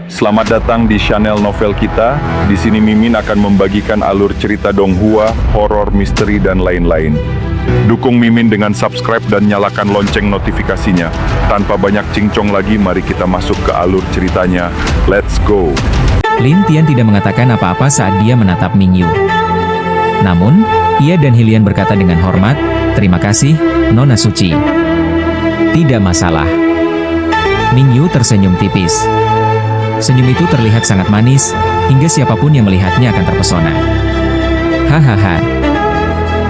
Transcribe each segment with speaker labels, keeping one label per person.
Speaker 1: Selamat datang di channel novel kita. Di sini Mimin akan membagikan alur cerita donghua, horor, misteri, dan lain-lain. Dukung Mimin dengan subscribe dan nyalakan lonceng notifikasinya. Tanpa banyak cincong lagi, mari kita masuk ke alur ceritanya. Let's go!
Speaker 2: Lin Tian tidak mengatakan apa-apa saat dia menatap Ming Yu. Namun, ia dan Hilian berkata dengan hormat, "Terima kasih, Nona Suci." "Tidak masalah." Ming Yu tersenyum tipis. Senyum itu terlihat sangat manis, hingga siapapun yang melihatnya akan terpesona. Hahaha.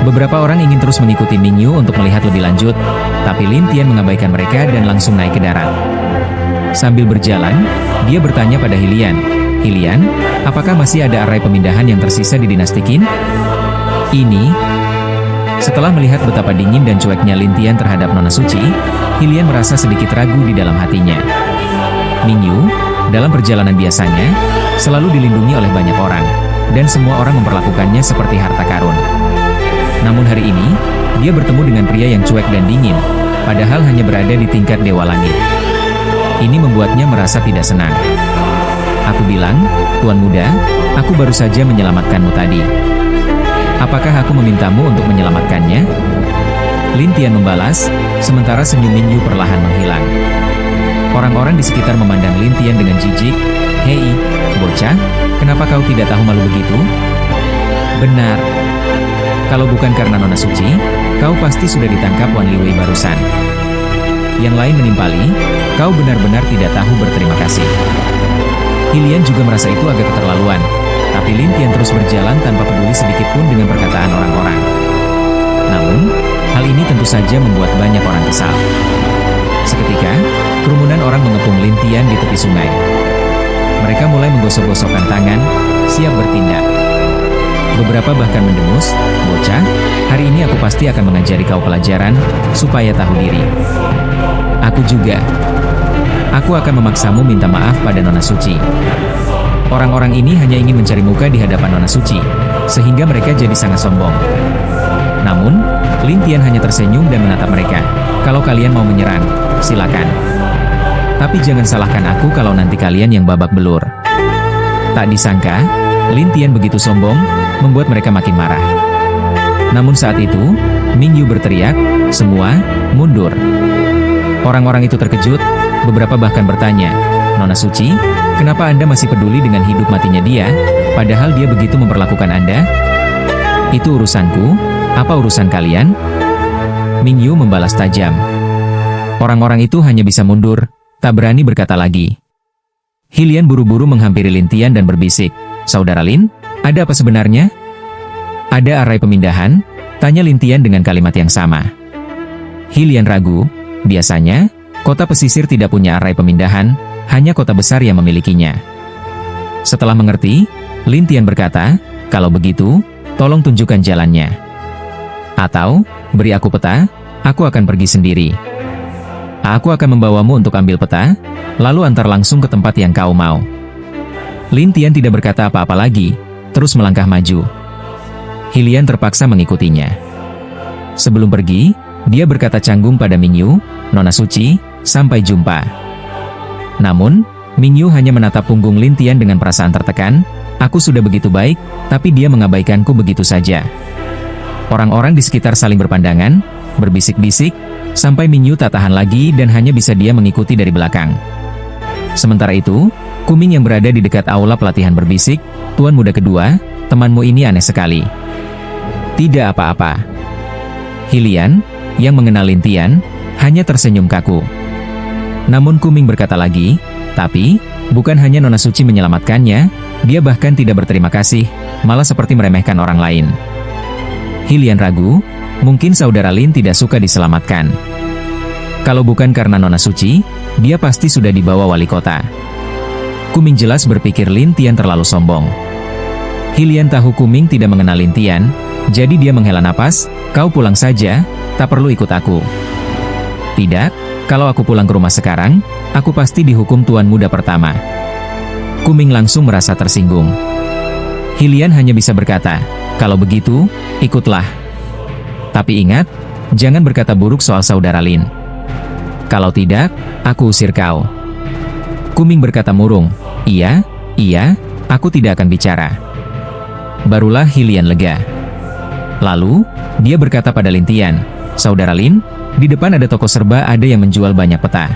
Speaker 2: Beberapa orang ingin terus mengikuti Ming Yu untuk melihat lebih lanjut, tapi Lin Tian mengabaikan mereka dan langsung naik ke darat. Sambil berjalan, dia bertanya pada Hilian, "Hilian, apakah masih ada arai pemindahan yang tersisa di dinasti Qin?" Setelah melihat betapa dingin dan cueknya Lin Tian terhadap Nona Suci, Hilian merasa sedikit ragu di dalam hatinya. Ming Yu, dalam perjalanan biasanya, selalu dilindungi oleh banyak orang, dan semua orang memperlakukannya seperti harta karun. Namun hari ini, dia bertemu dengan pria yang cuek dan dingin, padahal hanya berada di tingkat Dewa Langit. Ini membuatnya merasa tidak senang. "Aku bilang, Tuan Muda, aku baru saja menyelamatkanmu tadi. Apakah aku memintamu untuk menyelamatkannya?" Lin Tian membalas, sementara senyum Ming Yu perlahan menghilang. Orang-orang di sekitar memandang Lin Tian dengan jijik. "Hei, bocah, kenapa kau tidak tahu malu begitu?" "Benar. Kalau bukan karena Nona Suci, kau pasti sudah ditangkap Wan Liwei barusan." Yang lain menimpali, "Kau benar-benar tidak tahu berterima kasih." Hilian juga merasa itu agak keterlaluan, tapi Lin Tian terus berjalan tanpa peduli sedikit pun dengan perkataan orang-orang. Namun, hal ini tentu saja membuat banyak orang kesal. Seketika, kerumunan orang mengepung Lin Tian di tepi sungai. Mereka mulai menggosok-gosokkan tangan, siap bertindak. Beberapa bahkan mendengus, "Bocah, hari ini aku pasti akan mengajari kau pelajaran, supaya tahu diri." "Aku juga. Aku akan memaksamu minta maaf pada Nona Suci." Orang-orang ini hanya ingin mencari muka di hadapan Nona Suci, sehingga mereka jadi sangat sombong. Namun, Lin Tian hanya tersenyum dan menatap mereka. "Kalau kalian mau menyerang, silakan. Tapi jangan salahkan aku kalau nanti kalian yang babak belur." Tak disangka, Lin Tian begitu sombong, membuat mereka makin marah. Namun saat itu, Ming Yu berteriak, "Semua, mundur." Orang-orang itu terkejut, beberapa bahkan bertanya, "Nona Suci, kenapa Anda masih peduli dengan hidup matinya dia, padahal dia begitu memperlakukan Anda?" "Itu urusanku, apa urusan kalian?" Ming Yu membalas tajam. Orang-orang itu hanya bisa mundur, tak berani berkata lagi. Hilian buru-buru menghampiri Lin Tian dan berbisik, "Saudara Lin, ada apa sebenarnya?" "Ada arai pemindahan?" tanya Lin Tian dengan kalimat yang sama. Hilian ragu, biasanya, kota pesisir tidak punya arai pemindahan, hanya kota besar yang memilikinya. Setelah mengerti, Lin Tian berkata, "Kalau begitu, tolong tunjukkan jalannya. Atau, beri aku peta, aku akan pergi sendiri. Aku akan membawamu untuk ambil peta, lalu antar langsung ke tempat yang kau mau." Lin Tian tidak berkata apa-apa lagi, terus melangkah maju. Hilian terpaksa mengikutinya. Sebelum pergi, dia berkata canggung pada Ming Yu, "Nona Suci, sampai jumpa." Namun, Ming Yu hanya menatap punggung Lin Tian dengan perasaan tertekan. "Aku sudah begitu baik, tapi dia mengabaikanku begitu saja." Orang-orang di sekitar saling berpandangan, berbisik-bisik, sampai Ming Yu tak tahan lagi dan hanya bisa dia mengikuti dari belakang. Sementara itu, Kuming yang berada di dekat aula pelatihan berbisik, "Tuan muda kedua, temanmu ini aneh sekali." "Tidak apa-apa." Hilian, yang mengenal Lin Tian, hanya tersenyum kaku. Namun Kuming berkata lagi, "Tapi, bukan hanya Nona Suci menyelamatkannya, dia bahkan tidak berterima kasih, malah seperti meremehkan orang lain." Hilian ragu, mungkin saudara Lin tidak suka diselamatkan. Kalau bukan karena Nona Suci, dia pasti sudah dibawa wali kota. Kuming jelas berpikir Lin Tian terlalu sombong. Hilian tahu Kuming tidak mengenal Lin Tian, jadi dia menghela napas, "Kau pulang saja, tak perlu ikut aku." "Tidak, kalau aku pulang ke rumah sekarang, aku pasti dihukum tuan muda pertama." Kuming langsung merasa tersinggung. Hilian hanya bisa berkata, "Kalau begitu, ikutlah. Tapi ingat, jangan berkata buruk soal saudara Lin. Kalau tidak, aku usir kau." Kuming berkata murung, Iya, aku tidak akan bicara. Barulah Hylian lega. Lalu, dia berkata pada Lin Tian, "Saudara Lin, di depan ada toko serba ada yang menjual banyak peta.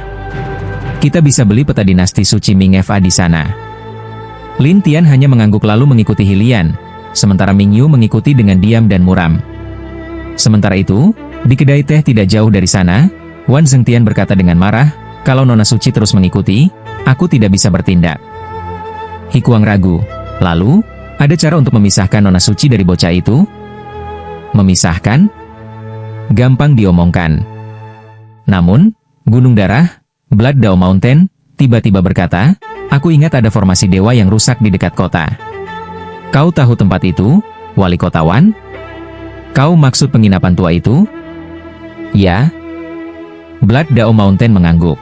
Speaker 2: Kita bisa beli peta dinasti suci Ming Fa di sana." Lin Tian hanya mengangguk lalu mengikuti Hylian, sementara Ming Yu mengikuti dengan diam dan muram. Sementara itu, di kedai teh tidak jauh dari sana, Wan Zhengtian berkata dengan marah, "Kalau Nona Suci terus mengikuti, aku tidak bisa bertindak." Hikuang ragu. "Lalu, ada cara untuk memisahkan Nona Suci dari bocah itu?" "Memisahkan? Gampang diomongkan." Namun, Gunung Darah, Blood Dao Mountain, tiba-tiba berkata, "Aku ingat ada formasi dewa yang rusak di dekat kota. Kau tahu tempat itu, Wali Kota Wan? Kau maksud penginapan tua itu?" "Ya." Blood Dao Mountain mengangguk.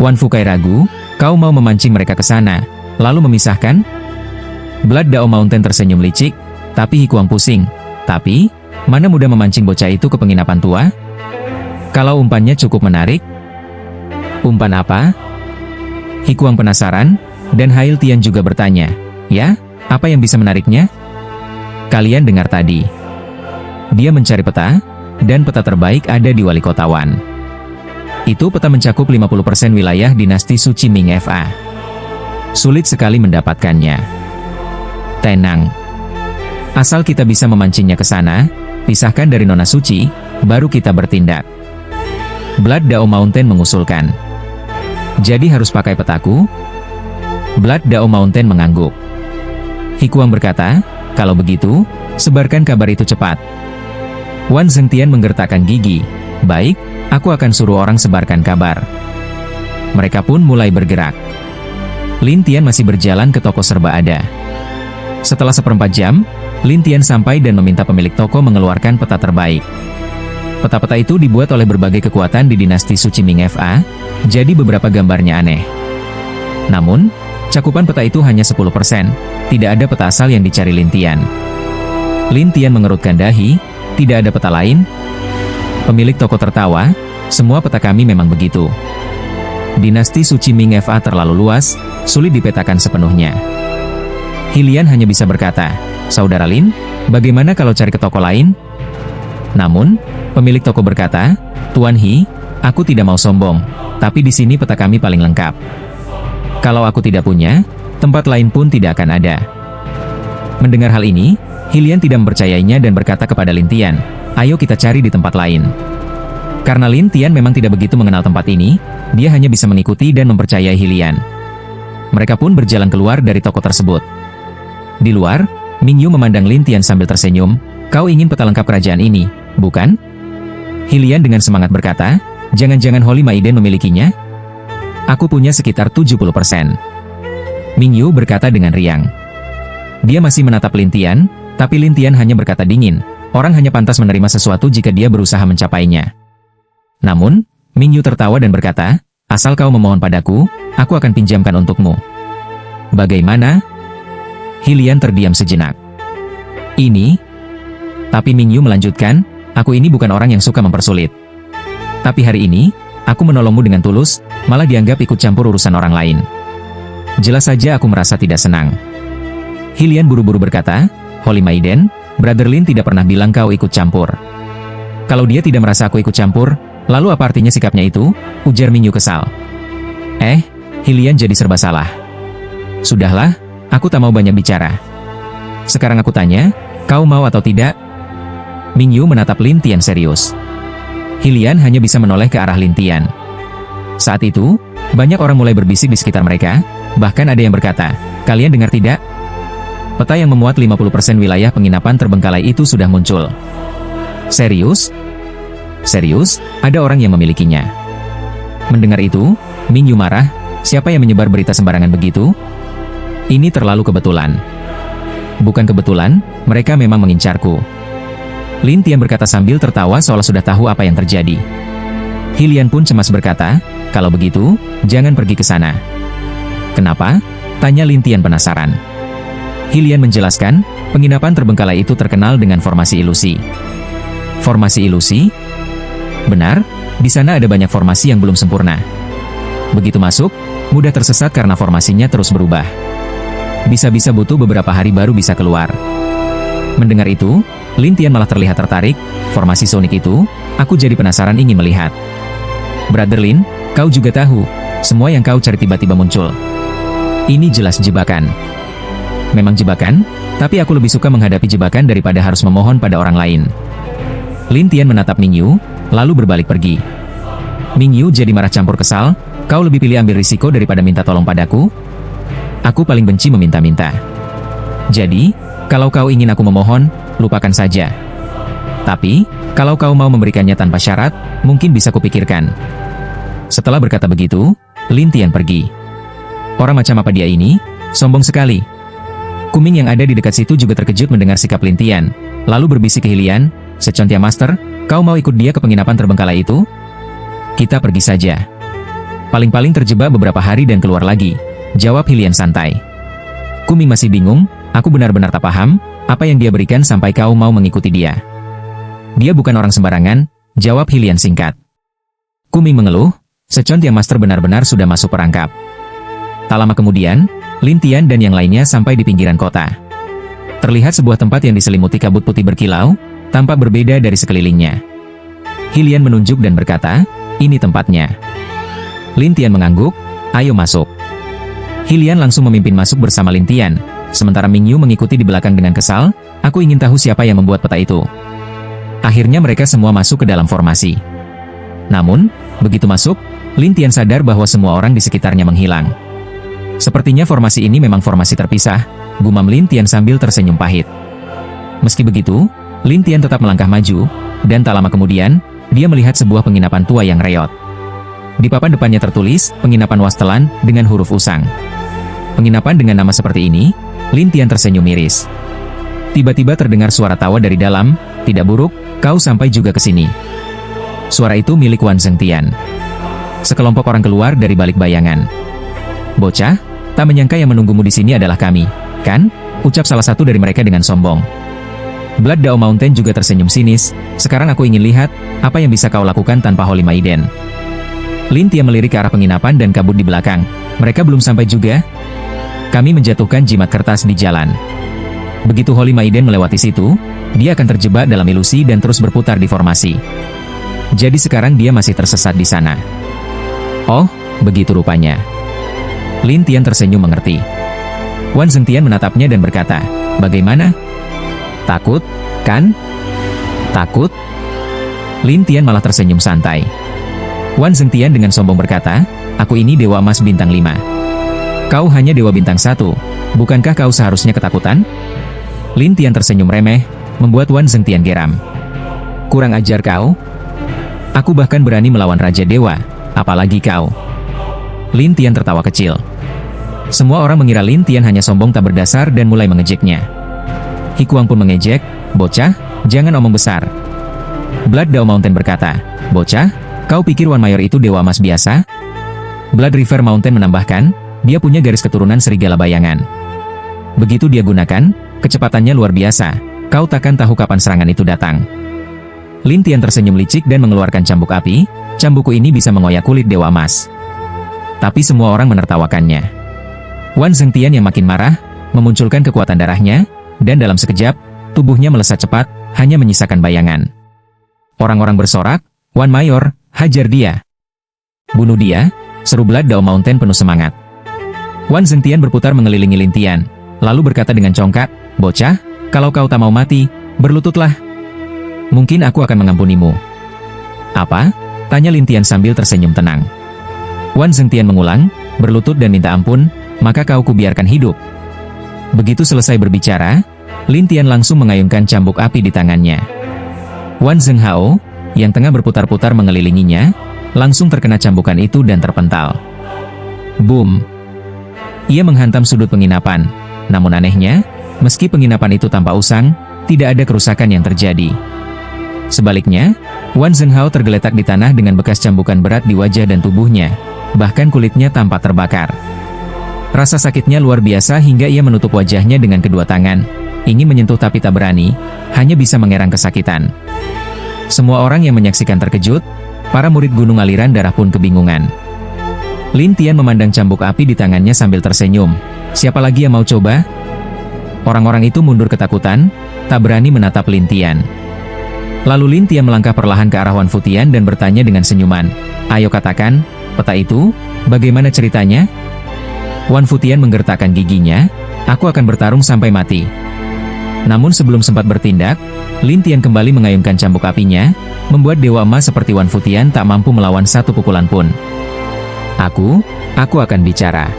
Speaker 2: "Wan Fukai ragu, kau mau memancing mereka ke sana, lalu memisahkan?" Blood Dao Mountain tersenyum licik, tapi Hikuang pusing. "Tapi, mana mudah memancing bocah itu ke penginapan tua? Kalau umpannya cukup menarik." "Umpan apa?" Hikuang penasaran, dan Hail Tian juga bertanya, "Ya, apa yang bisa menariknya?" "Kalian dengar tadi. Dia mencari peta, dan peta terbaik ada di Wali Kota Wan. Itu peta mencakup 50% wilayah dinasti suci Ming Fa. Sulit sekali mendapatkannya. Tenang. Asal kita bisa memancingnya ke sana, pisahkan dari Nona Suci, baru kita bertindak." Blood Dao Mountain mengusulkan. "Jadi harus pakai petaku?" Blood Dao Mountain mengangguk. Hikuang berkata, "Kalau begitu, sebarkan kabar itu cepat." Wan Zhengtian menggertakkan gigi. "Baik, aku akan suruh orang sebarkan kabar." Mereka pun mulai bergerak. Lin Tian masih berjalan ke toko serba ada. Setelah 1/4 jam, Lin Tian sampai dan meminta pemilik toko mengeluarkan peta terbaik. Peta-peta itu dibuat oleh berbagai kekuatan di dinasti suci Ming Fa, jadi beberapa gambarnya aneh. Namun, cakupan peta itu hanya 10%, tidak ada peta asal yang dicari Lin Tian. Lin Tian mengerutkan dahi, "Tidak ada peta lain?" Pemilik toko tertawa, "Semua peta kami memang begitu. Dinasti suci Ming Fa terlalu luas, sulit dipetakan sepenuhnya." Hylian hanya bisa berkata, "Saudara Lin, bagaimana kalau cari ke toko lain?" Namun, pemilik toko berkata, "Tuan He, aku tidak mau sombong, tapi di sini peta kami paling lengkap. Kalau aku tidak punya, tempat lain pun tidak akan ada." Mendengar hal ini, Hylian tidak mempercayainya dan berkata kepada Lin Tian, "Ayo kita cari di tempat lain." Karena Lin Tian memang tidak begitu mengenal tempat ini, dia hanya bisa mengikuti dan mempercayai Hylian. Mereka pun berjalan keluar dari toko tersebut. Di luar, Ming Yu memandang Lin Tian sambil tersenyum, "Kau ingin peta lengkap kerajaan ini, bukan?" Hylian dengan semangat berkata, "Jangan-jangan Holy Maiden memilikinya? Aku punya sekitar 70%. Ming Yu berkata dengan riang. Dia masih menatap Lin Tian, tapi Lin Tian hanya berkata dingin, "Orang hanya pantas menerima sesuatu jika dia berusaha mencapainya." Namun, Ming Yu tertawa dan berkata, "Asal kau memohon padaku, aku akan pinjamkan untukmu." "Bagaimana?" Hylian terdiam sejenak. "Ini?" Tapi Ming Yu melanjutkan, "Aku ini bukan orang yang suka mempersulit. Tapi hari ini, aku menolongmu dengan tulus, malah dianggap ikut campur urusan orang lain. Jelas saja aku merasa tidak senang." Hylian buru-buru berkata, "Holy Maiden, Brother Lin tidak pernah bilang kau ikut campur. Kalau dia tidak merasa aku ikut campur, lalu apa artinya sikapnya itu?" ujar Ming Yu kesal. Hylian jadi serba salah. "Sudahlah, aku tak mau banyak bicara. Sekarang aku tanya, kau mau atau tidak?" Ming Yu menatap Lin Tian serius. Hylian hanya bisa menoleh ke arah Lin Tian. Saat itu, banyak orang mulai berbisik di sekitar mereka, bahkan ada yang berkata, "Kalian dengar tidak? Peta yang memuat 50% wilayah penginapan terbengkalai itu sudah muncul." "Serius? Serius, ada orang yang memilikinya?" Mendengar itu, Ming Yu marah, "Siapa yang menyebar berita sembarangan begitu? Ini terlalu kebetulan." "Bukan kebetulan, mereka memang mengincarku." Lin Tian berkata sambil tertawa seolah sudah tahu apa yang terjadi. Hylian pun cemas berkata, "Kalau begitu, jangan pergi ke sana." "Kenapa?" tanya Lin Tian penasaran. Hylian menjelaskan, penginapan terbengkalai itu terkenal dengan formasi ilusi. "Formasi ilusi?" "Benar, di sana ada banyak formasi yang belum sempurna. Begitu masuk, mudah tersesat karena formasinya terus berubah. Bisa-bisa butuh beberapa hari baru bisa keluar. Mendengar itu, Lin Tian malah terlihat tertarik. Formasi Sonic itu, aku jadi penasaran ingin melihat. Brother Lin, kau juga tahu, semua yang kau cari tiba-tiba muncul. Ini jelas jebakan. Memang jebakan, tapi aku lebih suka menghadapi jebakan daripada harus memohon pada orang lain. Lin Tian menatap Ming Yu, lalu berbalik pergi. Ming Yu jadi marah campur kesal, kau lebih pilih ambil risiko daripada minta tolong padaku? Aku paling benci meminta-minta. Jadi, kalau kau ingin aku memohon, lupakan saja. Tapi, kalau kau mau memberikannya tanpa syarat, mungkin bisa kupikirkan. Setelah berkata begitu, Lin Tian pergi. Orang macam apa dia ini? Sombong sekali. Kuming yang ada di dekat situ juga terkejut mendengar sikap Lin Tian, lalu berbisik ke Hylian, "Secontia Master, kau mau ikut dia ke penginapan terbengkalai itu? Kita pergi saja. Paling-paling terjebak beberapa hari dan keluar lagi," jawab Hylian santai. Kuming masih bingung, "Aku benar-benar tak paham, apa yang dia berikan sampai kau mau mengikuti dia?" "Dia bukan orang sembarangan," jawab Hylian singkat. Kuming mengeluh, "Secontia Master benar-benar sudah masuk perangkap." Tak lama kemudian, Lin Tian dan yang lainnya sampai di pinggiran kota. Terlihat sebuah tempat yang diselimuti kabut putih berkilau, tampak berbeda dari sekelilingnya. Hylian menunjuk dan berkata, "Ini tempatnya." Lin Tian mengangguk, "Ayo masuk." Hylian langsung memimpin masuk bersama Lin Tian, sementara Ming Yu mengikuti di belakang dengan kesal, "Aku ingin tahu siapa yang membuat peta itu." Akhirnya mereka semua masuk ke dalam formasi. Namun, begitu masuk, Lin Tian sadar bahwa semua orang di sekitarnya menghilang. Sepertinya formasi ini memang formasi terpisah, gumam Lin Tian sambil tersenyum pahit. Meski begitu, Lin Tian tetap melangkah maju, dan tak lama kemudian, dia melihat sebuah penginapan tua yang reot. Di papan depannya tertulis, "Penginapan Wastelan," dengan huruf usang. Penginapan dengan nama seperti ini, Lin Tian tersenyum miris. Tiba-tiba terdengar suara tawa dari dalam, "Tidak buruk, kau sampai juga ke sini." Suara itu milik Wan Zhengtian. Sekelompok orang keluar dari balik bayangan. "Bocah, tak menyangka yang menunggumu di sini adalah kami, kan?" ucap salah satu dari mereka dengan sombong. Blood Dao Mountain juga tersenyum sinis, "Sekarang aku ingin lihat, apa yang bisa kau lakukan tanpa Holy Maiden." Lin Tian melirik ke arah penginapan dan kabut di belakang. "Mereka belum sampai juga? Kami menjatuhkan jimat kertas di jalan." Begitu Holy Maiden melewati situ, dia akan terjebak dalam ilusi dan terus berputar di formasi. Jadi sekarang dia masih tersesat di sana. Oh, begitu rupanya. Lin Tian tersenyum mengerti. Wan Zhengtian menatapnya dan berkata, "Bagaimana? Takut, kan?" "Takut?" Lin Tian malah tersenyum santai. Wan Zhengtian dengan sombong berkata, "Aku ini Dewa Emas Bintang 5. Kau hanya Dewa Bintang 1, bukankah kau seharusnya ketakutan?" Lin Tian tersenyum remeh, membuat Wan Zhengtian geram. "Kurang ajar kau. Aku bahkan berani melawan Raja Dewa, apalagi kau." Lin Tian tertawa kecil. Semua orang mengira Lin Tian hanya sombong tak berdasar dan mulai mengejeknya. Hikuang pun mengejek, "Bocah, jangan omong besar." Blood Dao Mountain berkata, "Bocah, kau pikir Wan Mayor itu Dewa Emas biasa?" Blood River Mountain menambahkan, "Dia punya garis keturunan serigala bayangan. Begitu dia gunakan, kecepatannya luar biasa, kau takkan tahu kapan serangan itu datang." Lin Tian tersenyum licik dan mengeluarkan cambuk api. Cambukku ini bisa mengoyak kulit Dewa Emas. Tapi semua orang menertawakannya. Wan Zhengtian yang makin marah, memunculkan kekuatan darahnya, dan dalam sekejap, tubuhnya melesat cepat, hanya menyisakan bayangan. Orang-orang bersorak, "Wan Mayor, hajar dia! Bunuh dia!" seru Blood Dao Mountain penuh semangat. Wan Zhengtian berputar mengelilingi Lin Tian, lalu berkata dengan congkak, "Bocah, kalau kau tak mau mati, berlututlah. Mungkin aku akan mengampunimu." "Apa?" tanya Lin Tian sambil tersenyum tenang. Wan Zhengtian mengulang, "Berlutut dan minta ampun, maka kau kubiarkan hidup." Begitu selesai berbicara, Lin Tian langsung mengayunkan cambuk api di tangannya. Wan Zhenghao, yang tengah berputar-putar mengelilinginya, langsung terkena cambukan itu dan terpental. Boom! Ia menghantam sudut penginapan. Namun anehnya, meski penginapan itu tanpa usang, tidak ada kerusakan yang terjadi. Sebaliknya, Wan Zhenghao tergeletak di tanah dengan bekas cambukan berat di wajah dan tubuhnya, bahkan kulitnya tampak terbakar. Rasa sakitnya luar biasa hingga ia menutup wajahnya dengan kedua tangan, ingin menyentuh tapi tak berani, hanya bisa mengerang kesakitan. Semua orang yang menyaksikan terkejut, para murid Gunung Aliran Darah pun kebingungan. Lin Tian memandang cambuk api di tangannya sambil tersenyum. Siapa lagi yang mau coba? Orang-orang itu mundur ketakutan, tak berani menatap Lin Tian. Lalu Lin Tian melangkah perlahan ke arah Wan Futian dan bertanya dengan senyuman. Ayo katakan, peta itu, bagaimana ceritanya? Wan Futian menggertakkan giginya, aku akan bertarung sampai mati. Namun sebelum sempat bertindak, Lin Tian kembali mengayunkan cambuk apinya, membuat Dewa Emas seperti Wan Futian tak mampu melawan satu pukulan pun. Aku akan bicara.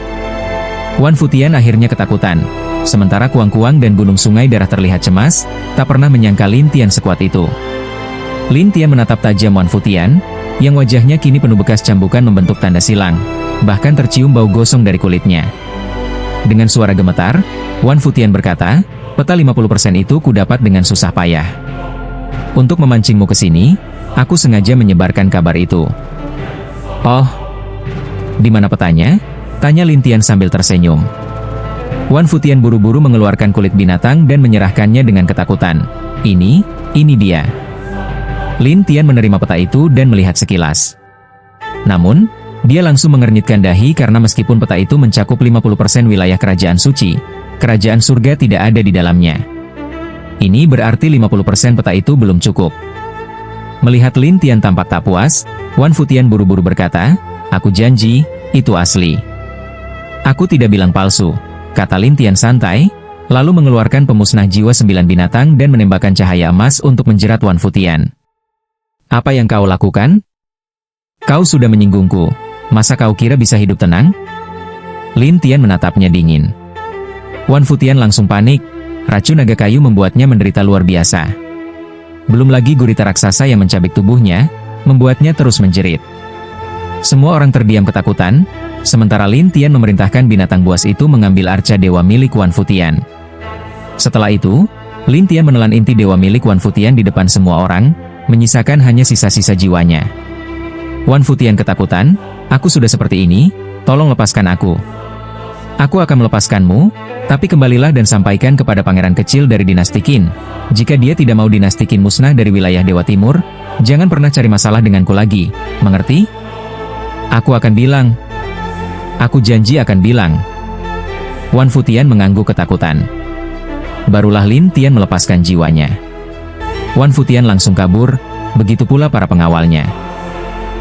Speaker 2: Wan Futian akhirnya ketakutan. Sementara kuang-kuang dan gunung sungai darah terlihat cemas, tak pernah menyangka Lin Tian sekuat itu. Lin Tian menatap tajam Wan Futian, yang wajahnya kini penuh bekas cambukan membentuk tanda silang, bahkan tercium bau gosong dari kulitnya. Dengan suara gemetar, Wan Futian berkata, peta 50% itu kudapat dengan susah payah. Untuk memancingmu ke sini, aku sengaja menyebarkan kabar itu. Oh, di mana petanya? Tanya Lin Tian sambil tersenyum. Wan Futian buru-buru mengeluarkan kulit binatang dan menyerahkannya dengan ketakutan. Ini dia. Lin Tian menerima peta itu dan melihat sekilas. Namun, dia langsung mengernyitkan dahi karena meskipun peta itu mencakup 50% wilayah kerajaan suci, kerajaan surga tidak ada di dalamnya. Ini berarti 50% peta itu belum cukup. Melihat Lin Tian tampak tak puas, Wan Futian buru-buru berkata, aku janji, itu asli. Aku tidak bilang palsu, kata Lin Tian santai, lalu mengeluarkan pemusnah jiwa 9 binatang dan menembakkan cahaya emas untuk menjerat Wan Futian. Apa yang kau lakukan? Kau sudah menyinggungku, masa kau kira bisa hidup tenang? Lin Tian menatapnya dingin. Wan Futian langsung panik, racun naga kayu membuatnya menderita luar biasa. Belum lagi gurita raksasa yang mencabik tubuhnya, membuatnya terus menjerit. Semua orang terdiam ketakutan, sementara Lin Tian memerintahkan binatang buas itu mengambil arca dewa milik Wan Futian. Setelah itu, Lin Tian menelan inti dewa milik Wan Futian di depan semua orang, menyisakan hanya sisa-sisa jiwanya. Wan Futian ketakutan, aku sudah seperti ini, tolong lepaskan aku. Aku akan melepaskanmu, tapi kembalilah dan sampaikan kepada pangeran kecil dari dinasti Qin. Jika dia tidak mau dinasti Qin musnah dari wilayah Dewa Timur, jangan pernah cari masalah denganku lagi, mengerti? Aku akan bilang. Aku janji akan bilang. Wan Futian mengangguk ketakutan. Barulah Lin Tian melepaskan jiwanya. Wan Futian langsung kabur, begitu pula para pengawalnya.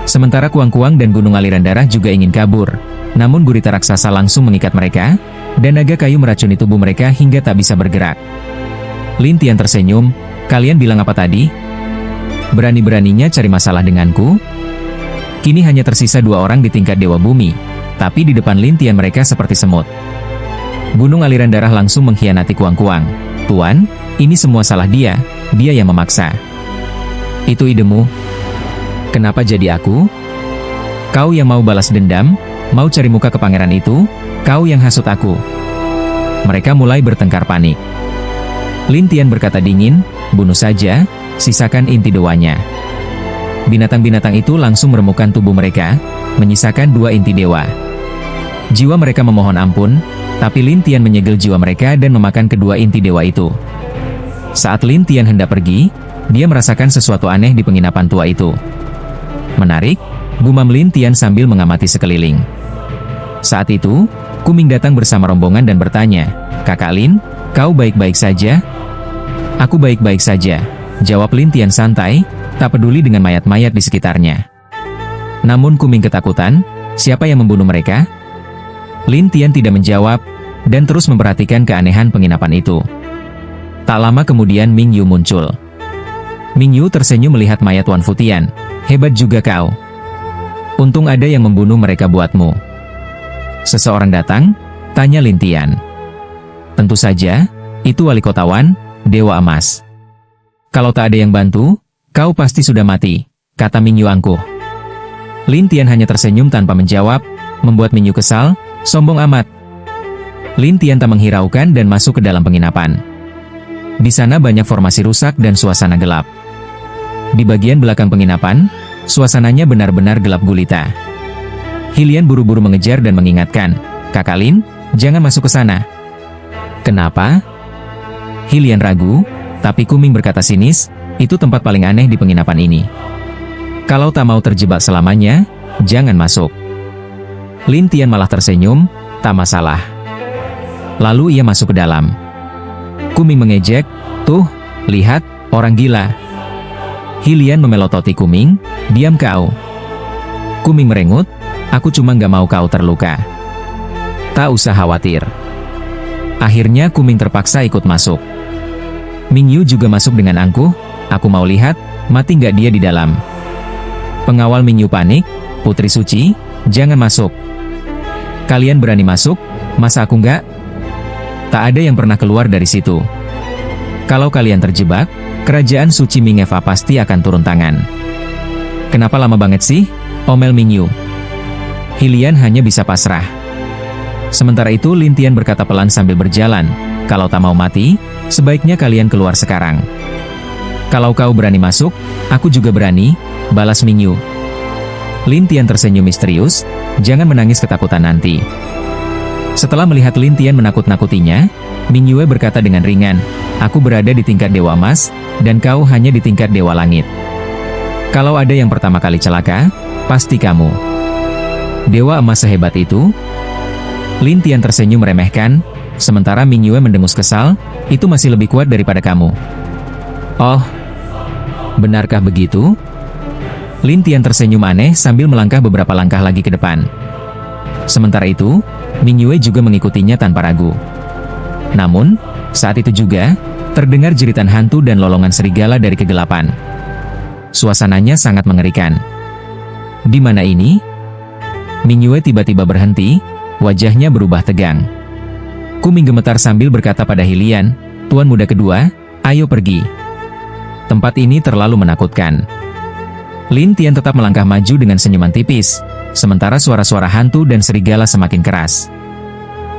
Speaker 2: Sementara kuang-kuang dan gunung aliran darah juga ingin kabur, namun gurita raksasa langsung mengikat mereka, dan naga kayu meracuni tubuh mereka hingga tak bisa bergerak. Lin Tian tersenyum, kalian bilang apa tadi? Berani-beraninya cari masalah denganku? Kini hanya tersisa 2 orang di tingkat Dewa Bumi, tapi di depan Lin Tian mereka seperti semut. Gunung aliran darah langsung mengkhianati kuang-kuang. Tuan, ini semua salah dia yang memaksa. Itu idemu. Kenapa jadi aku? Kau yang mau balas dendam, mau cari muka ke pangeran itu, kau yang hasut aku. Mereka mulai bertengkar panik. Lin Tian berkata dingin, bunuh saja, sisakan inti dewanya. Binatang-binatang itu langsung meremukkan tubuh mereka, menyisakan 2 inti dewa. Jiwa mereka memohon ampun, tapi Lin Tian menyegel jiwa mereka dan memakan kedua inti dewa itu. Saat Lin Tian hendak pergi, dia merasakan sesuatu aneh di penginapan tua itu. Menarik, gumam Lin Tian sambil mengamati sekeliling. Saat itu, Kuming datang bersama rombongan dan bertanya, Kakak Lin, kau baik-baik saja? Aku baik-baik saja, jawab Lin Tian santai, tak peduli dengan mayat-mayat di sekitarnya. Namun Kuming ketakutan, siapa yang membunuh mereka? Lin Tian tidak menjawab, dan terus memperhatikan keanehan penginapan itu. Tak lama kemudian Ming Yu muncul. Ming Yu tersenyum melihat mayat Wan Futian. Hebat juga kau. Untung ada yang membunuh mereka buatmu. Seseorang datang, tanya Lin Tian. Tentu saja, itu wali kota Wan, Dewa Emas. Kalau tak ada yang bantu, kau pasti sudah mati, kata Ming Yu angkuh. Lin Tian hanya tersenyum tanpa menjawab, membuat Ming Yu kesal, sombong amat. Lin Tian tak menghiraukan dan masuk ke dalam penginapan. Di sana banyak formasi rusak dan suasana gelap. Di bagian belakang penginapan, suasananya benar-benar gelap gulita. Hilian buru-buru mengejar dan mengingatkan, Kakak Lin, jangan masuk ke sana. Kenapa? Hilian ragu, tapi Kuming berkata sinis, itu tempat paling aneh di penginapan ini. Kalau tak mau terjebak selamanya, jangan masuk. Lin Tian malah tersenyum, tak masalah. Lalu ia masuk ke dalam. Kuming mengejek, tuh, lihat, orang gila. Hilian memelototi Kuming, diam kau. Kuming merengut, aku cuma nggak mau kau terluka. Tak usah khawatir. Akhirnya Kuming terpaksa ikut masuk. Mingyu juga masuk dengan angkuh, aku mau lihat, mati nggak dia di dalam. Pengawal Mingyu panik, Putri Suci, jangan masuk. Kalian berani masuk, masa aku nggak? Tak ada yang pernah keluar dari situ. Kalau kalian terjebak, kerajaan suci Mingeva pasti akan turun tangan. Kenapa lama banget sih? Omel Mingyu. Hilian hanya bisa pasrah. Sementara itu Lin Tian berkata pelan sambil berjalan, kalau tak mau mati, sebaiknya kalian keluar sekarang. Kalau kau berani masuk, aku juga berani, balas Mingyu. Lin Tian tersenyum misterius, jangan menangis ketakutan nanti. Setelah melihat Lin Tian menakut-nakutinya, Mingyue berkata dengan ringan, aku berada di tingkat Dewa Emas, dan kau hanya di tingkat Dewa Langit. Kalau ada yang pertama kali celaka, pasti kamu. Dewa Emas sehebat itu? Lin Tian tersenyum meremehkan, sementara Mingyue mendengus kesal, itu masih lebih kuat daripada kamu. Oh, benarkah begitu? Lin Tian tersenyum aneh sambil melangkah beberapa langkah lagi ke depan. Sementara itu, Mingyue juga mengikutinya tanpa ragu. Namun, saat itu juga, terdengar jeritan hantu dan lolongan serigala dari kegelapan. Suasananya sangat mengerikan. Di mana ini? Mingyue tiba-tiba berhenti, wajahnya berubah tegang. Kuming gemetar sambil berkata pada Hilian, Tuan muda kedua, ayo pergi. Tempat ini terlalu menakutkan. Lin Tian tetap melangkah maju dengan senyuman tipis, sementara suara-suara hantu dan serigala semakin keras.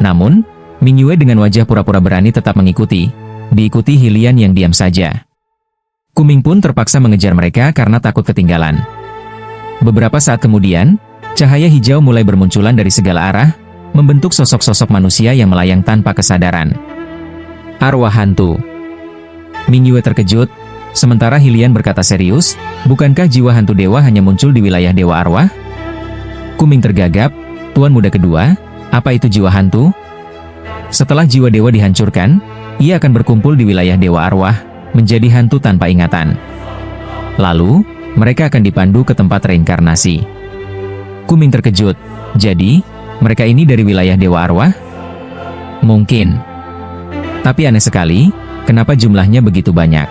Speaker 2: Namun, Mingyue dengan wajah pura-pura berani tetap mengikuti, diikuti Hilian yang diam saja. Kuming pun terpaksa mengejar mereka karena takut ketinggalan. Beberapa saat kemudian, cahaya hijau mulai bermunculan dari segala arah, membentuk sosok-sosok manusia yang melayang tanpa kesadaran. Arwah hantu. Mingyue terkejut, sementara Hilian berkata serius, bukankah jiwa hantu dewa hanya muncul di wilayah dewa arwah? Kuming tergagap, Tuan muda kedua, apa itu jiwa hantu? Setelah jiwa dewa dihancurkan, ia akan berkumpul di wilayah dewa arwah, menjadi hantu tanpa ingatan. Lalu, mereka akan dipandu ke tempat reinkarnasi. Kuming terkejut, jadi, mereka ini dari wilayah dewa arwah? Mungkin. Tapi aneh sekali, kenapa jumlahnya begitu banyak?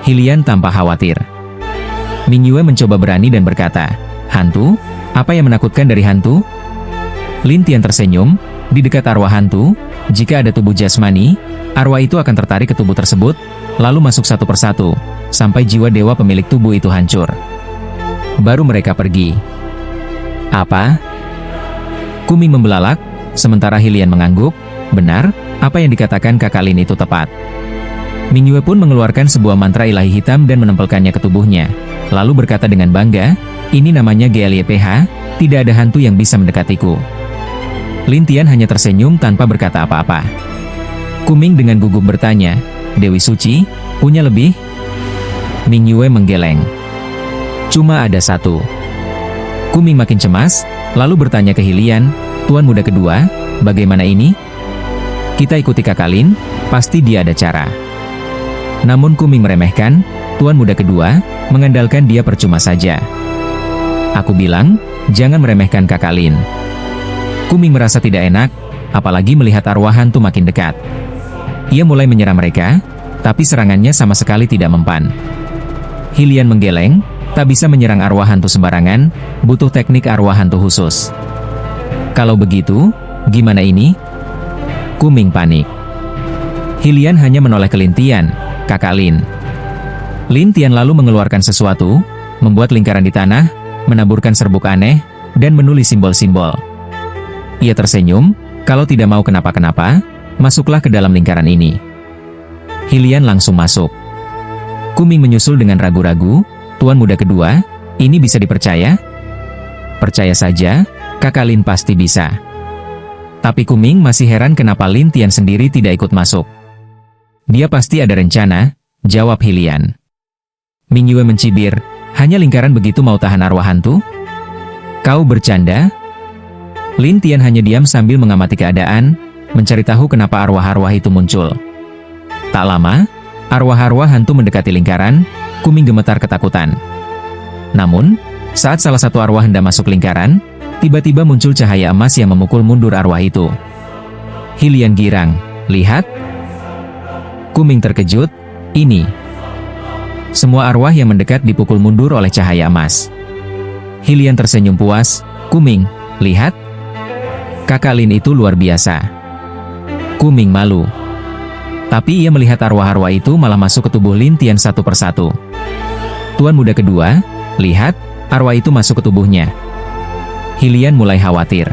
Speaker 2: Hilian tampak khawatir. Mingyue mencoba berani dan berkata, hantu? Apa yang menakutkan dari hantu? Lin Tian tersenyum, di dekat arwah hantu, jika ada tubuh jasmani, arwah itu akan tertarik ke tubuh tersebut, lalu masuk satu persatu, sampai jiwa dewa pemilik tubuh itu hancur. Baru mereka pergi. Apa? Kuming membelalak, sementara Hilian mengangguk, benar, apa yang dikatakan kakak Lin itu tepat. Mingyue pun mengeluarkan sebuah mantra ilahi hitam dan menempelkannya ke tubuhnya, lalu berkata dengan bangga, ini namanya GLYPH, tidak ada hantu yang bisa mendekatiku. Lin Tian hanya tersenyum tanpa berkata apa-apa. Kuming dengan gugup bertanya, Dewi Suci, punya lebih? Mingyue menggeleng. Cuma ada satu. Kuming makin cemas, lalu bertanya ke Hilian, Tuan muda kedua, bagaimana ini? Kita ikuti kakak Lin, pasti dia ada cara. Namun Kuming meremehkan, Tuan muda kedua, mengandalkan dia percuma saja. Aku bilang, jangan meremehkan kakak Lin. Kuming merasa tidak enak, apalagi melihat arwah hantu makin dekat. Ia mulai menyerang mereka, tapi serangannya sama sekali tidak mempan. Hilian menggeleng, tak bisa menyerang arwah hantu sembarangan, butuh teknik arwah hantu khusus. Kalau begitu, gimana ini? Kuming panik. Hilian hanya menoleh ke Lin Tian, kakak Lin. Lin Tian lalu mengeluarkan sesuatu, membuat lingkaran di tanah, menaburkan serbuk aneh, dan menulis simbol-simbol. Ia tersenyum, kalau tidak mau kenapa-kenapa, masuklah ke dalam lingkaran ini. Hilian langsung masuk. Kuming menyusul dengan ragu-ragu, Tuan muda kedua, ini bisa dipercaya? Percaya saja, kakak Lin pasti bisa. Tapi Kuming masih heran kenapa Lin Tian sendiri tidak ikut masuk. Dia pasti ada rencana, jawab Hilian. Mingyue mencibir, hanya lingkaran begitu mau tahan arwah hantu? Kau bercanda? Lin Tian hanya diam sambil mengamati keadaan, mencari tahu kenapa arwah-arwah itu muncul. Tak lama, arwah-arwah hantu mendekati lingkaran. Kuming gemetar ketakutan. Namun, saat salah satu arwah hendak masuk lingkaran, tiba-tiba muncul cahaya emas yang memukul mundur arwah itu. Hylian girang, lihat. Kuming terkejut, ini. Semua arwah yang mendekat dipukul mundur oleh cahaya emas. Hylian tersenyum puas, Kuming, lihat. Kakak Lin itu luar biasa. Kuming malu. Tapi ia melihat arwah-arwah itu malah masuk ke tubuh Lin Tian satu persatu. Tuan muda kedua, lihat, arwah itu masuk ke tubuhnya. Hylian mulai khawatir.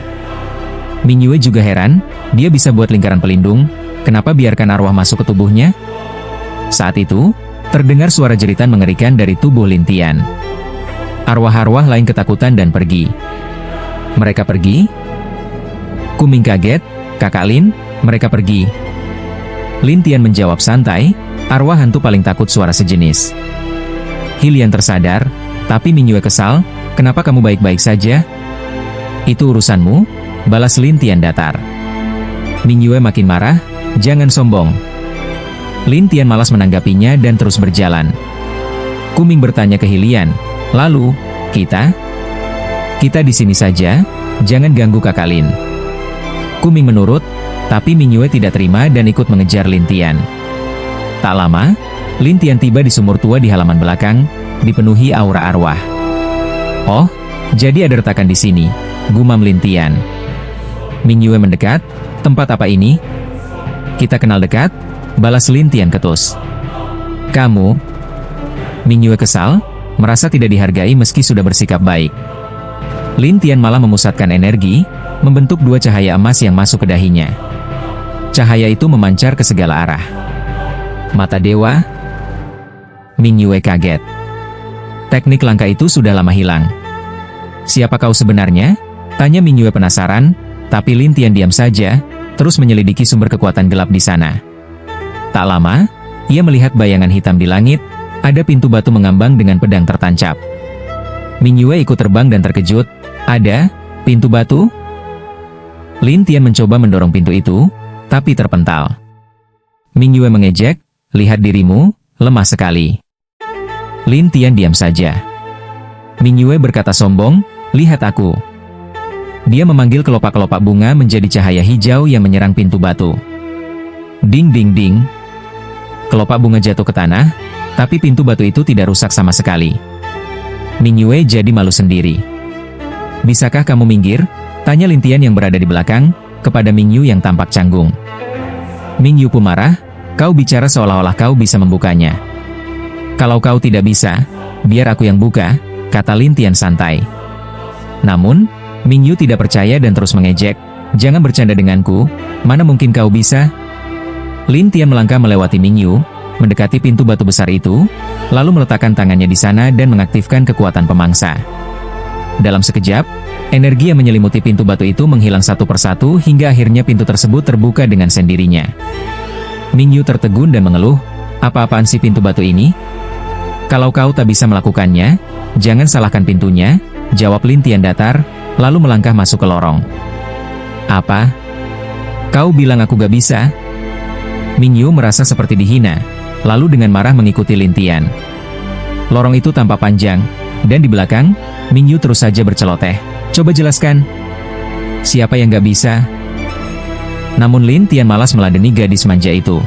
Speaker 2: Ming Yue juga heran, dia bisa buat lingkaran pelindung, kenapa biarkan arwah masuk ke tubuhnya? Saat itu, terdengar suara jeritan mengerikan dari tubuh Lin Tian. Arwah-arwah lain ketakutan dan pergi. Mereka pergi? Kuming kaget, kakak Lin, mereka pergi. Lin Tian menjawab santai, arwah hantu paling takut suara sejenis. Hylian tersadar, tapi Ming Yue kesal, kenapa kamu baik-baik saja? Itu urusanmu, balas Lin Tian datar. Ming Yue makin marah, jangan sombong. Lin Tian malas menanggapinya dan terus berjalan. Kuming bertanya ke Hylian, lalu, kita di sini saja, jangan ganggu kakak Lin. Kuming menurut, tapi Ming Yue tidak terima dan ikut mengejar Lin Tian. Tak lama, Lin Tian tiba di sumur tua di halaman belakang, dipenuhi aura arwah. Oh, jadi ada retakan di sini, gumam Lin Tian. Ming Yue mendekat, tempat apa ini? Kita kenal dekat, balas Lin Tian ketus. Kamu? Ming Yue kesal, merasa tidak dihargai meski sudah bersikap baik. Lin Tian malah memusatkan energi, membentuk dua cahaya emas yang masuk ke dahinya. Cahaya itu memancar ke segala arah. Mata dewa? Ming Yue kaget. Teknik langka itu sudah lama hilang. Siapa kau sebenarnya? Tanya Ming Yue penasaran, tapi Lin Tian diam saja, terus menyelidiki sumber kekuatan gelap di sana. Tak lama, ia melihat bayangan hitam di langit, ada pintu batu mengambang dengan pedang tertancap. Ming Yue ikut terbang dan terkejut, ada pintu batu? Lin Tian mencoba mendorong pintu itu, tapi terpental. Ming Yue mengejek, lihat dirimu, lemah sekali. Lin Tian diam saja. Ming Yue berkata sombong, lihat aku. Dia memanggil kelopak-kelopak bunga menjadi cahaya hijau yang menyerang pintu batu. Ding ding ding. Kelopak bunga jatuh ke tanah, tapi pintu batu itu tidak rusak sama sekali. Ming Yue jadi malu sendiri. Bisakah kamu minggir? Tanya Lin Tian yang berada di belakang, kepada Ming Yu yang tampak canggung. Ming Yu pun marah, kau bicara seolah-olah kau bisa membukanya. Kalau kau tidak bisa, biar aku yang buka, kata Lin Tian santai. Namun, Ming Yu tidak percaya dan terus mengejek, jangan bercanda denganku, mana mungkin kau bisa? Lin Tian melangkah melewati Ming Yu, mendekati pintu batu besar itu, lalu meletakkan tangannya di sana dan mengaktifkan kekuatan pemangsa. Dalam sekejap, energi yang menyelimuti pintu batu itu menghilang satu persatu hingga akhirnya pintu tersebut terbuka dengan sendirinya. Ming Yu tertegun dan mengeluh, apa-apaan sih pintu batu ini? Kalau kau tak bisa melakukannya, jangan salahkan pintunya, jawab Lin Tian datar, lalu melangkah masuk ke lorong. Apa? Kau bilang aku gak bisa? Ming Yu merasa seperti dihina, lalu dengan marah mengikuti Lin Tian. Lorong itu tampak panjang, dan di belakang, Ming Yu terus saja berceloteh. Coba jelaskan. Siapa yang gak bisa? Namun Lin Tian malas meladeni gadis manja itu.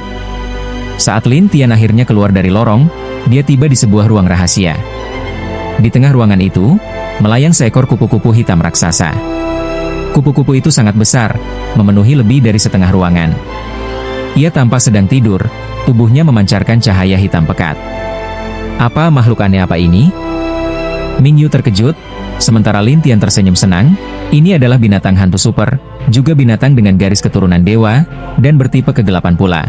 Speaker 2: Saat Lin Tian akhirnya keluar dari lorong, dia tiba di sebuah ruang rahasia. Di tengah ruangan itu, melayang seekor kupu-kupu hitam raksasa. Kupu-kupu itu sangat besar, memenuhi lebih dari setengah ruangan. Ia tampak sedang tidur, tubuhnya memancarkan cahaya hitam pekat. Apa makhluk aneh apa ini? Ming Yu terkejut, sementara Lin Tian tersenyum senang. Ini adalah binatang hantu super, juga binatang dengan garis keturunan dewa, dan bertipe kegelapan pula.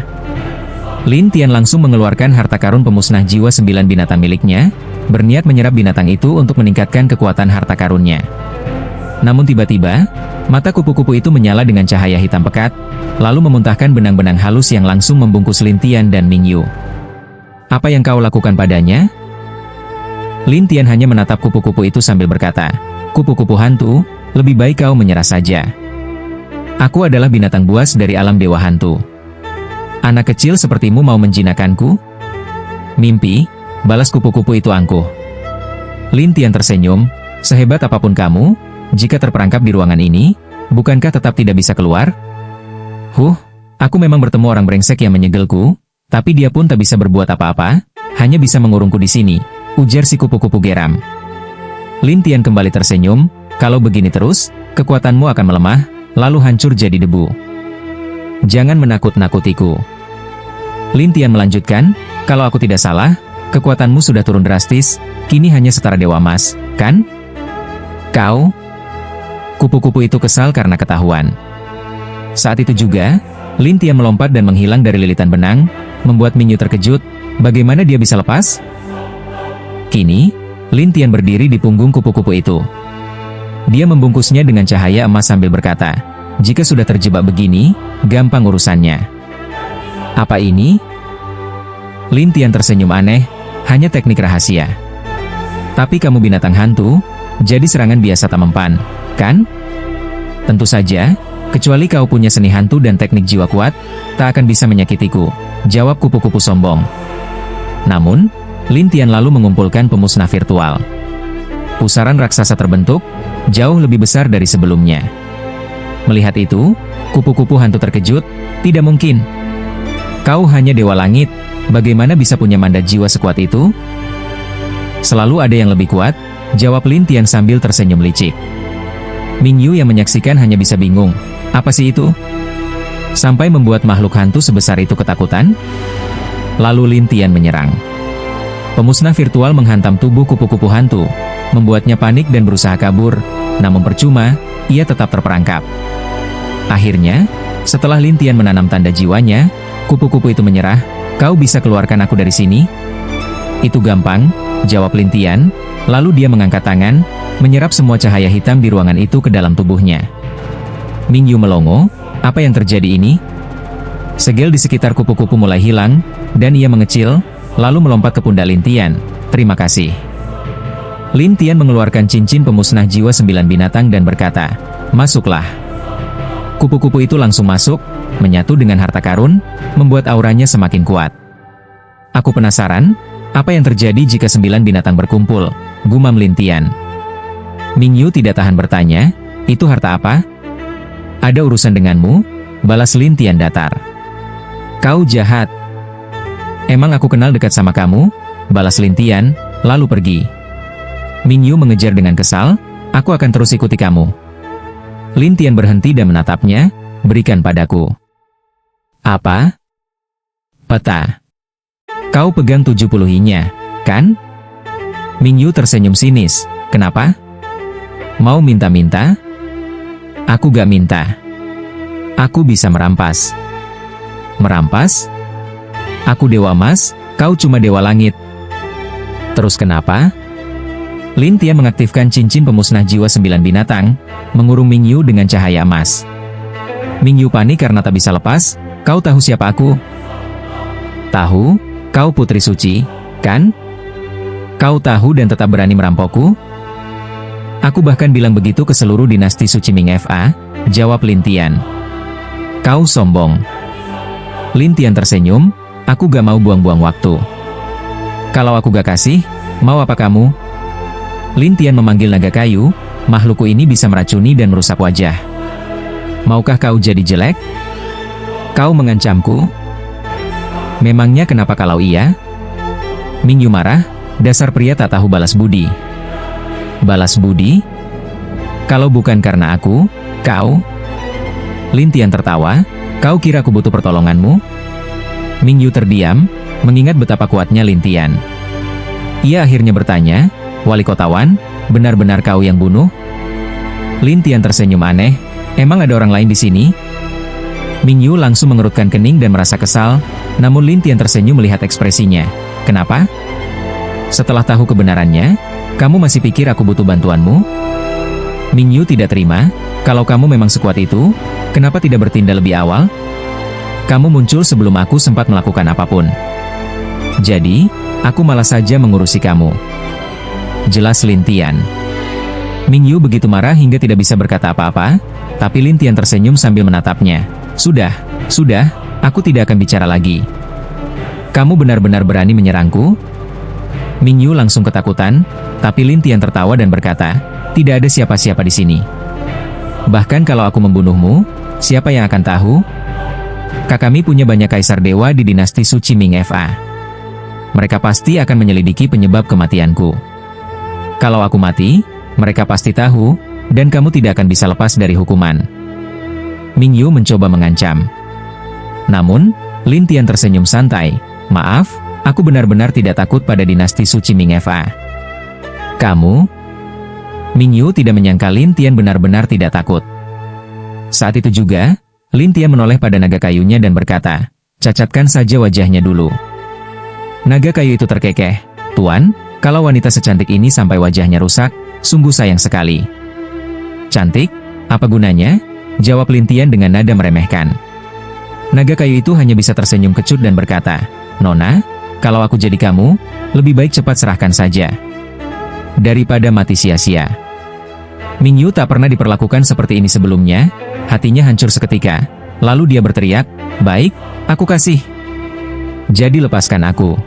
Speaker 2: Lin Tian langsung mengeluarkan harta karun pemusnah jiwa 9 binatang miliknya, berniat menyerap binatang itu untuk meningkatkan kekuatan harta karunnya. Namun tiba-tiba, mata kupu-kupu itu menyala dengan cahaya hitam pekat, lalu memuntahkan benang-benang halus yang langsung membungkus Lin Tian dan Ming Yu. Apa yang kau lakukan padanya? Lin Tian hanya menatap kupu-kupu itu sambil berkata, kupu-kupu hantu, lebih baik kau menyerah saja. Aku adalah binatang buas dari alam dewa hantu. Anak kecil sepertimu mau menjinakkanku? Mimpi, balas kupu-kupu itu angkuh. Lin Tian tersenyum, sehebat apapun kamu, jika terperangkap di ruangan ini, bukankah tetap tidak bisa keluar? Aku memang bertemu orang brengsek yang menyegelku, tapi dia pun tak bisa berbuat apa-apa, hanya bisa mengurungku di sini, ujar si kupu-kupu geram. Lin Tian kembali tersenyum, kalau begini terus, kekuatanmu akan melemah, lalu hancur jadi debu. Jangan menakut-nakutiku. Lin Tian melanjutkan, kalau aku tidak salah, kekuatanmu sudah turun drastis, kini hanya setara Dewa Emas, kan? Kau? Kupu-kupu itu kesal karena ketahuan. Saat itu juga, Lin Tian melompat dan menghilang dari lilitan benang, membuat Mingyu terkejut, bagaimana dia bisa lepas? Kini, Lin Tian berdiri di punggung kupu-kupu itu. Dia membungkusnya dengan cahaya emas sambil berkata, jika sudah terjebak begini, gampang urusannya. Apa ini? Lin Tian tersenyum aneh, hanya teknik rahasia. Tapi kamu binatang hantu, jadi serangan biasa tak mempan, kan? Tentu saja, kecuali kau punya seni hantu dan teknik jiwa kuat, tak akan bisa menyakitiku, jawab kupu-kupu sombong. Namun, Lin Tian lalu mengumpulkan pemusnah virtual. Pusaran raksasa terbentuk, jauh lebih besar dari sebelumnya. Melihat itu, kupu-kupu hantu terkejut, tidak mungkin. Kau hanya dewa langit, bagaimana bisa punya mandat jiwa sekuat itu? Selalu ada yang lebih kuat, jawab Lin Tian sambil tersenyum licik. Mingyu yang menyaksikan hanya bisa bingung, apa sih itu? Sampai membuat makhluk hantu sebesar itu ketakutan? Lalu Lin Tian menyerang. Pemusnah virtual menghantam tubuh kupu-kupu hantu, membuatnya panik dan berusaha kabur, namun percuma, ia tetap terperangkap. Akhirnya, setelah Lin Tian menanam tanda jiwanya, kupu-kupu itu menyerah, kau bisa keluarkan aku dari sini? Itu gampang, jawab Lin Tian, lalu dia mengangkat tangan, menyerap semua cahaya hitam di ruangan itu ke dalam tubuhnya. Mingyu melongo, apa yang terjadi ini? Segel di sekitar kupu-kupu mulai hilang, dan ia mengecil, lalu melompat ke pundak Lin Tian. Terima kasih. Lin Tian mengeluarkan cincin pemusnah jiwa 9 binatang dan berkata, masuklah. Kupu-kupu itu langsung masuk, menyatu dengan harta karun, membuat auranya semakin kuat. Aku penasaran, apa yang terjadi jika 9 binatang berkumpul, gumam Lin Tian. Mingyu tidak tahan bertanya, itu harta apa? Ada urusan denganmu, balas Lin Tian datar. Kau jahat. Emang aku kenal dekat sama kamu? Balas Lin Tian, lalu pergi. Mingyu mengejar dengan kesal, aku akan terus ikuti kamu. Lin Tian berhenti dan menatapnya, berikan padaku. Apa? Peta. Kau pegang 70-nya, kan? Mingyu tersenyum sinis, kenapa? Mau minta-minta? Aku gak minta. Aku bisa merampas. Merampas? Aku Dewa Emas, kau cuma Dewa Langit. Terus kenapa? Lin Tian mengaktifkan cincin pemusnah jiwa 9 binatang, mengurung Mingyu dengan cahaya emas. Mingyu panik karena tak bisa lepas, kau tahu siapa aku? Tahu, kau Putri Suci, kan? Kau tahu dan tetap berani merampokku? Aku bahkan bilang begitu ke seluruh dinasti Suci Ming FA, jawab Lin Tian. Kau sombong. Lin Tian tersenyum, aku gak mau buang-buang waktu. Kalau aku gak kasih, mau apa kamu? Lin Tian memanggil naga kayu, makhlukku ini bisa meracuni dan merusak wajah. Maukah kau jadi jelek? Kau mengancamku? Memangnya kenapa kalau iya? Mingyu marah, dasar pria tak tahu balas budi. Balas budi? Kalau bukan karena aku, kau? Lin Tian tertawa, kau kira aku butuh pertolonganmu? Mingyu terdiam, mengingat betapa kuatnya Lin Tian. Ia akhirnya bertanya, Wali Kotawan, benar-benar kau yang bunuh? Lin Tian tersenyum aneh, emang ada orang lain di sini? Mingyu langsung mengerutkan kening dan merasa kesal, namun Lin Tian tersenyum melihat ekspresinya. Kenapa? Setelah tahu kebenarannya, kamu masih pikir aku butuh bantuanmu? Mingyu tidak terima, kalau kamu memang sekuat itu, kenapa tidak bertindak lebih awal? Kamu muncul sebelum aku sempat melakukan apapun. Jadi, aku malah saja mengurusi kamu. Jelas Lin Tian. Mingyu begitu marah hingga tidak bisa berkata apa-apa, tapi Lin Tian tersenyum sambil menatapnya. Sudah, aku tidak akan bicara lagi. Kamu benar-benar berani menyerangku? Mingyu langsung ketakutan, tapi Lin Tian tertawa dan berkata, tidak ada siapa-siapa di sini. Bahkan kalau aku membunuhmu, siapa yang akan tahu? Kakami punya banyak kaisar dewa di dinasti suci Ming Fa. Mereka pasti akan menyelidiki penyebab kematianku. Kalau aku mati, mereka pasti tahu, dan kamu tidak akan bisa lepas dari hukuman. Mingyu mencoba mengancam. Namun, Lin Tian tersenyum santai. Maaf, aku benar-benar tidak takut pada dinasti suci Ming Fa. Kamu? Mingyu tidak menyangka Lin Tian benar-benar tidak takut. Saat itu juga, Lin Tian menoleh pada naga kayunya dan berkata, cacatkan saja wajahnya dulu. Naga kayu itu terkekeh. Tuan, kalau wanita secantik ini sampai wajahnya rusak, sungguh sayang sekali. Cantik? Apa gunanya? Jawab Lin Tian dengan nada meremehkan. Naga kayu itu hanya bisa tersenyum kecut dan berkata, Nona, kalau aku jadi kamu, lebih baik cepat serahkan saja. Daripada mati sia-sia. Mingyu tak pernah diperlakukan seperti ini sebelumnya, hatinya hancur seketika. Lalu dia berteriak, baik, aku kasih. Jadi lepaskan aku.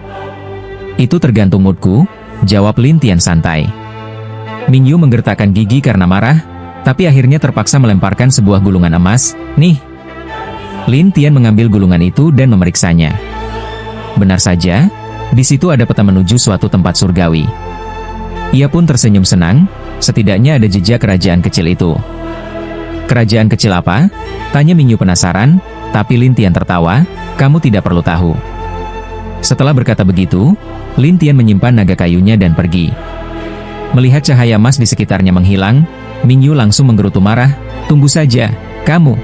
Speaker 2: Itu tergantung moodku, jawab Lin Tian santai. Mingyu menggertakkan gigi karena marah, tapi akhirnya terpaksa melemparkan sebuah gulungan emas. Nih. Lin Tian mengambil gulungan itu dan memeriksanya. Benar saja, di situ ada peta menuju suatu tempat surgawi. Ia pun tersenyum senang, setidaknya ada jejak kerajaan kecil itu. Kerajaan kecil apa? Tanya Mingyu penasaran, tapi Lin Tian tertawa, kamu tidak perlu tahu. Setelah berkata begitu, Lin Tian menyimpan naga kayunya dan pergi. Melihat cahaya emas di sekitarnya menghilang, Mingyu langsung menggerutu marah, tunggu saja, kamu.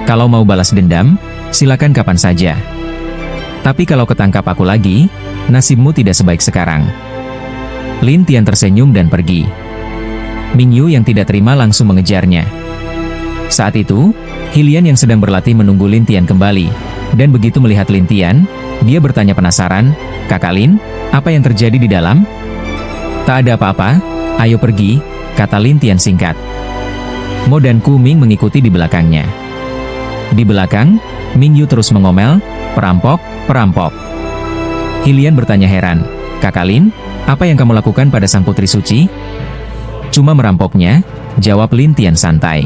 Speaker 2: Kalau mau balas dendam, silakan kapan saja. Tapi kalau ketangkap aku lagi, nasibmu tidak sebaik sekarang. Lin Tian tersenyum dan pergi. Mingyu yang tidak terima langsung mengejarnya. Saat itu, Hilian yang sedang berlatih menunggu Lin Tian kembali, dan begitu melihat Lin Tian, dia bertanya penasaran, Kakak Lin, apa yang terjadi di dalam? Tak ada apa-apa, ayo pergi, kata Lin Tian singkat. Mo dan Kuming mengikuti di belakangnya. Di belakang, Mingyu terus mengomel, perampok, perampok. Hilian bertanya heran, Kakak Lin, apa yang kamu lakukan pada sang putri suci? Cuma merampoknya, jawab Lin Tian santai.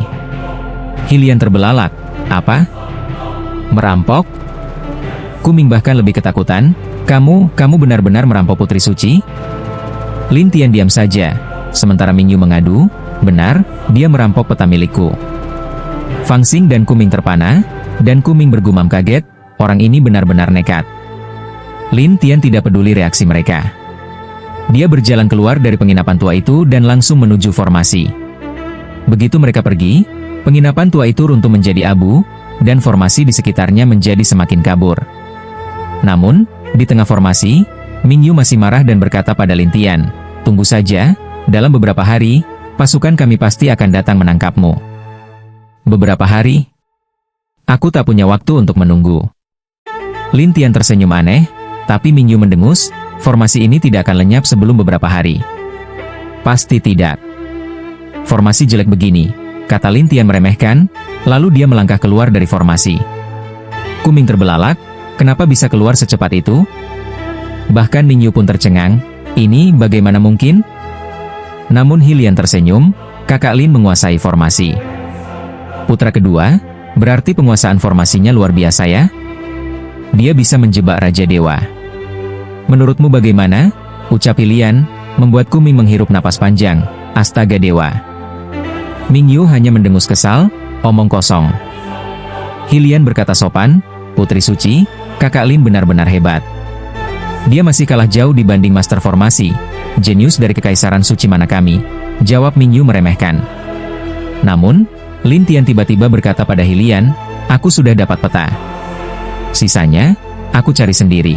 Speaker 2: Hilian terbelalak, apa? Merampok? Kuming bahkan lebih ketakutan, kamu benar-benar merampok putri suci? Lin Tian diam saja, sementara Mingyu mengadu, benar, dia merampok peta milikku. Fang Xing dan Kuming terpana, dan Kuming bergumam kaget, orang ini benar-benar nekat. Lin Tian tidak peduli reaksi mereka. Dia berjalan keluar dari penginapan tua itu dan langsung menuju formasi. Begitu mereka pergi, penginapan tua itu runtuh menjadi abu, dan formasi di sekitarnya menjadi semakin kabur. Namun, di tengah formasi, Mingyu masih marah dan berkata pada Lin Tian, tunggu saja, dalam beberapa hari, pasukan kami pasti akan datang menangkapmu. Beberapa hari? Aku tak punya waktu untuk menunggu. Lin Tian tersenyum aneh, tapi Mingyu mendengus, formasi ini tidak akan lenyap sebelum beberapa hari. Pasti tidak. Formasi jelek begini, kata Lin Tian meremehkan, lalu dia melangkah keluar dari formasi. Kuming terbelalak, kenapa bisa keluar secepat itu? Bahkan Mingyu pun tercengang, ini bagaimana mungkin? Namun Hilian tersenyum, kakak Lin menguasai formasi. Putra kedua, berarti penguasaan formasinya luar biasa ya? Dia bisa menjebak Raja Dewa. Menurutmu bagaimana? Ucap Hilian, membuat Kuming menghirup napas panjang, astaga dewa. Mingyu hanya mendengus kesal, omong kosong. Hilian berkata sopan, putri suci, kakak Lin benar-benar hebat. Dia masih kalah jauh dibanding master formasi, jenius dari kekaisaran suci mana kami, jawab Mingyu meremehkan. Namun, Lin Tian tiba-tiba berkata pada Hilian, aku sudah dapat peta. Sisanya, aku cari sendiri.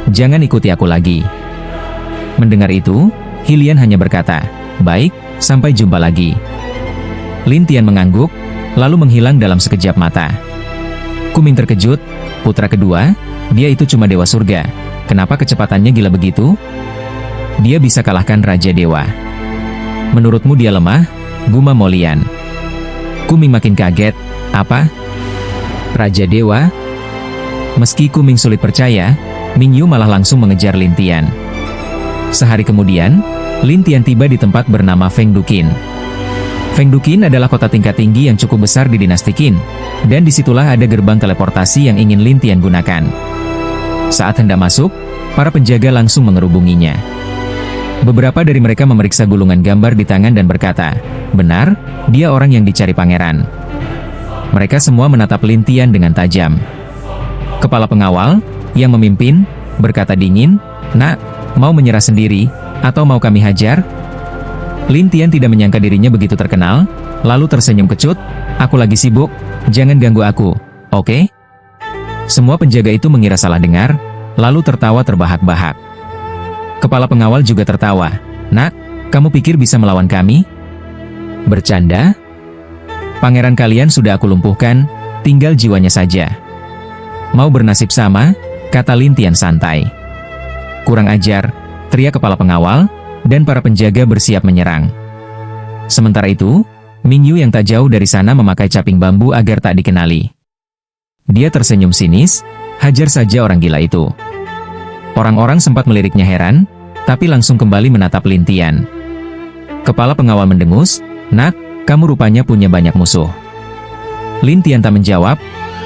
Speaker 2: Jangan ikuti aku lagi. Mendengar itu, Hilian hanya berkata, baik, sampai jumpa lagi. Lin Tian mengangguk, lalu menghilang dalam sekejap mata. Kuming terkejut, putra kedua, dia itu cuma dewa surga. Kenapa kecepatannya gila begitu? Dia bisa kalahkan Raja Dewa. Menurutmu dia lemah? Gumam Molian. Kuming makin kaget. Apa? Raja Dewa? Meski Kuming sulit percaya, Mingyu malah langsung mengejar Lin Tian. Sehari kemudian, Lin Tian tiba di tempat bernama Feng Dukin. Feng Dukin adalah kota tingkat tinggi yang cukup besar di dinasti Qin, dan disitulah ada gerbang teleportasi yang ingin Lin Tian gunakan. Saat hendak masuk, para penjaga langsung mengerubunginya. Beberapa dari mereka memeriksa gulungan gambar di tangan dan berkata, benar, dia orang yang dicari pangeran. Mereka semua menatap Lin Tian dengan tajam. Kepala pengawal, yang memimpin, berkata dingin, "Nak, mau menyerah sendiri, atau mau kami hajar?" Lin Tian tidak menyangka dirinya begitu terkenal, lalu tersenyum kecut, "Aku lagi sibuk, jangan ganggu aku, oke?" Semua penjaga itu mengira salah dengar, lalu tertawa terbahak-bahak. Kepala pengawal juga tertawa, "Nak, kamu pikir bisa melawan kami? Bercanda? Pangeran kalian sudah aku lumpuhkan, tinggal jiwanya saja." "Mau bernasib sama?" kata Lin Tian santai. "Kurang ajar," teriak kepala pengawal, dan para penjaga bersiap menyerang. Sementara itu, Mingyu yang tak jauh dari sana memakai caping bambu agar tak dikenali. Dia tersenyum sinis, hajar saja orang gila itu. Orang-orang sempat meliriknya heran, tapi langsung kembali menatap Lin Tian. Kepala pengawal mendengus, "Nak, kamu rupanya punya banyak musuh." Lin Tian tak menjawab,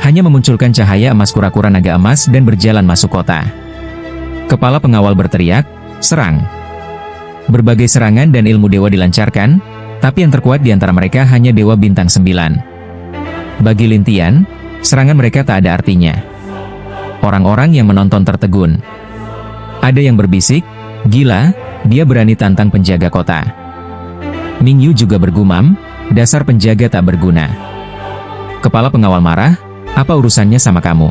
Speaker 2: hanya memunculkan cahaya emas kura-kura naga emas dan berjalan masuk kota. Kepala pengawal berteriak, "Serang!" Berbagai serangan dan ilmu dewa dilancarkan, tapi yang terkuat di antara mereka hanya Dewa Bintang 9. Bagi Lin Tian, serangan mereka tak ada artinya. Orang-orang yang menonton tertegun. Ada yang berbisik, "Gila, dia berani tantang penjaga kota." Mingyu juga bergumam, "Dasar penjaga tak berguna." Kepala pengawal marah, "Apa urusannya sama kamu?"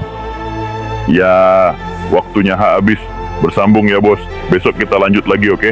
Speaker 1: Ya, waktunya habis. Bersambung ya bos. Besok kita lanjut lagi, oke?